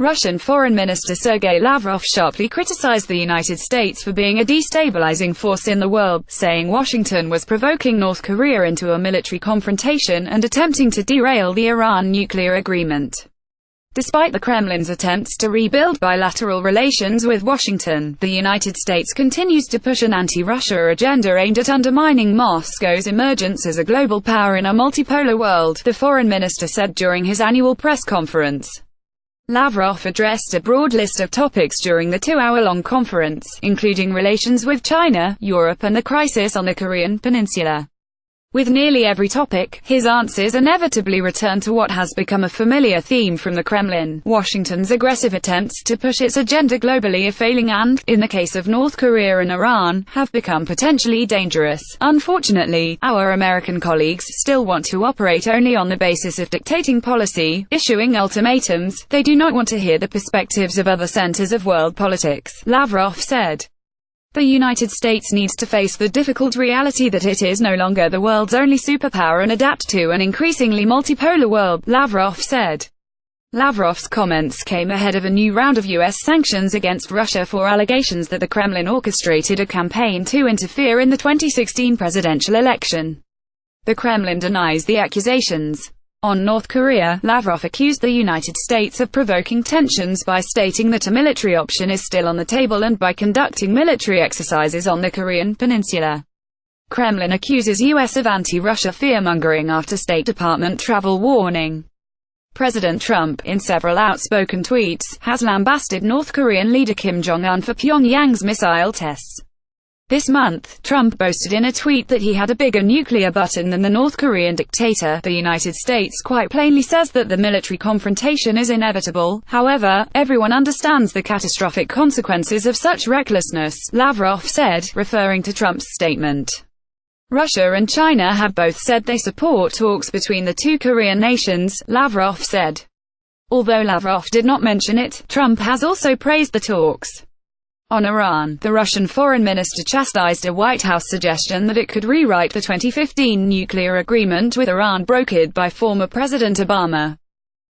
Russian Foreign Minister Sergei Lavrov sharply criticized the United States for being a destabilizing force in the world, saying Washington was provoking North Korea into a military confrontation and attempting to derail the Iran nuclear agreement. Despite the Kremlin's attempts to rebuild bilateral relations with Washington, the United States continues to push an anti-Russia agenda aimed at undermining Moscow's emergence as a global power in a multipolar world, the foreign minister said during his annual press conference. Lavrov addressed a broad list of topics during the two-hour-long conference, including relations with China, Europe and the crisis on the Korean peninsula. With nearly every topic, his answers inevitably return to what has become a familiar theme from the Kremlin: Washington's aggressive attempts to push its agenda globally are failing and, in the case of North Korea and Iran, have become potentially dangerous. Unfortunately, our American colleagues still want to operate only on the basis of dictating policy, issuing ultimatums. They do not want to hear the perspectives of other centers of world politics, Lavrov said. The United States needs to face the difficult reality that it is no longer the world's only superpower and adapt to an increasingly multipolar world, Lavrov said. Lavrov's comments came ahead of a new round of U.S. sanctions against Russia for allegations that the Kremlin orchestrated a campaign to interfere in the 2016 presidential election. The Kremlin denies the accusations. On North Korea, Lavrov accused the United States of provoking tensions by stating that a military option is still on the table and by conducting military exercises on the Korean peninsula. Kremlin accuses U.S. of anti-Russia fear-mongering after State Department travel warning. President Trump, in several outspoken tweets, has lambasted North Korean leader Kim Jong-un for Pyongyang's missile tests. This month, Trump boasted in a tweet that he had a bigger nuclear button than the North Korean dictator. The United States quite plainly says that the military confrontation is inevitable. However, everyone understands the catastrophic consequences of such recklessness, Lavrov said, referring to Trump's statement. Russia and China have both said they support talks between the two Korean nations, Lavrov said. Although Lavrov did not mention it, Trump has also praised the talks. On Iran, the Russian foreign minister chastised a White House suggestion that it could rewrite the 2015 nuclear agreement with Iran brokered by former President Obama.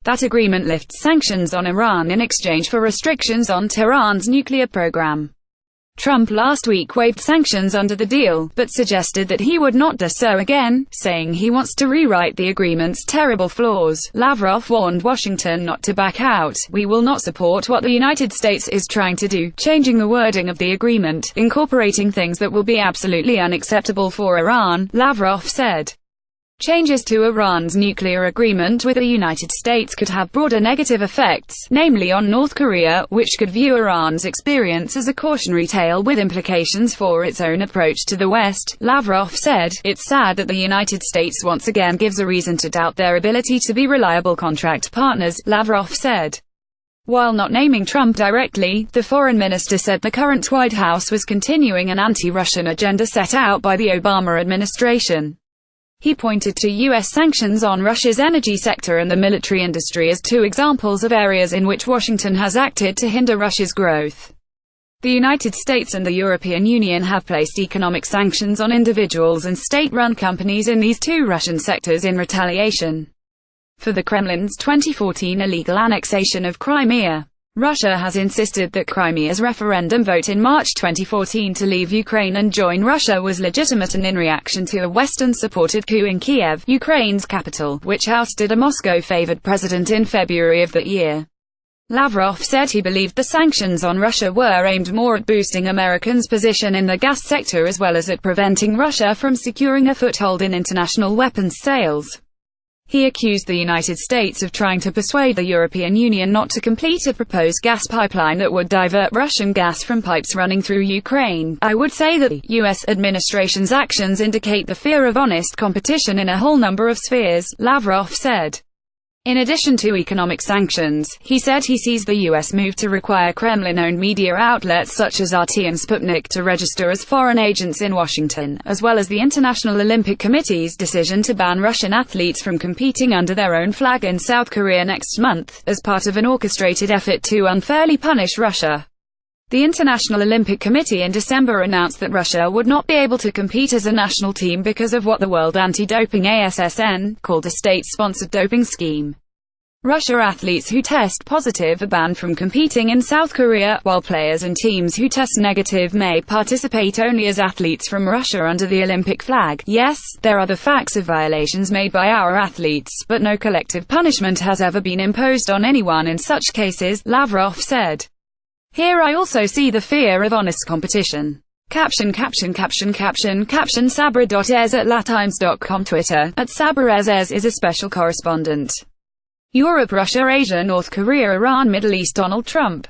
That agreement lifts sanctions on Iran in exchange for restrictions on Tehran's nuclear program. Trump last week waived sanctions under the deal, but suggested that he would not do so again, saying he wants to rewrite the agreement's terrible flaws. Lavrov warned Washington not to back out. We will not support what the United States is trying to do, changing the wording of the agreement, incorporating things that will be absolutely unacceptable for Iran, Lavrov said. Changes to Iran's nuclear agreement with the United States could have broader negative effects, namely on North Korea, which could view Iran's experience as a cautionary tale with implications for its own approach to the West, Lavrov said. It's sad that the United States once again gives a reason to doubt their ability to be reliable contract partners, Lavrov said. While not naming Trump directly, the foreign minister said the current White House was continuing an anti-Russian agenda set out by the Obama administration. He pointed to U.S. sanctions on Russia's energy sector and the military industry as two examples of areas in which Washington has acted to hinder Russia's growth. The United States and the European Union have placed economic sanctions on individuals and state-run companies in these two Russian sectors in retaliation for the Kremlin's 2014 illegal annexation of Crimea. Russia has insisted that Crimea's referendum vote in March 2014 to leave Ukraine and join Russia was legitimate and in reaction to a Western-supported coup in Kiev, Ukraine's capital, which ousted a Moscow-favored president in February of that year. Lavrov said he believed the sanctions on Russia were aimed more at boosting Americans' position in the gas sector as well as at preventing Russia from securing a foothold in international weapons sales. He accused the United States of trying to persuade the European Union not to complete a proposed gas pipeline that would divert Russian gas from pipes running through Ukraine. I would say that the U.S. administration's actions indicate the fear of honest competition in a whole number of spheres, Lavrov said. In addition to economic sanctions, he said he sees the U.S. move to require Kremlin-owned media outlets such as RT and Sputnik to register as foreign agents in Washington, as well as the International Olympic Committee's decision to ban Russian athletes from competing under their own flag in South Korea next month, as part of an orchestrated effort to unfairly punish Russia. The International Olympic Committee in December announced that Russia would not be able to compete as a national team because of what the World Anti-Doping (ASSN) called a state-sponsored doping scheme. Russia athletes who test positive are banned from competing in South Korea, while players and teams who test negative may participate only as athletes from Russia under the Olympic flag. Yes, there are the facts of violations made by our athletes, but no collective punishment has ever been imposed on anyone in such cases, Lavrov said. Here I also see the fear of honest competition. Caption Sabra.ez@latimes.com Twitter, @SabraEzez is a special correspondent. Europe, Russia, Asia, North Korea, Iran, Middle East. Donald Trump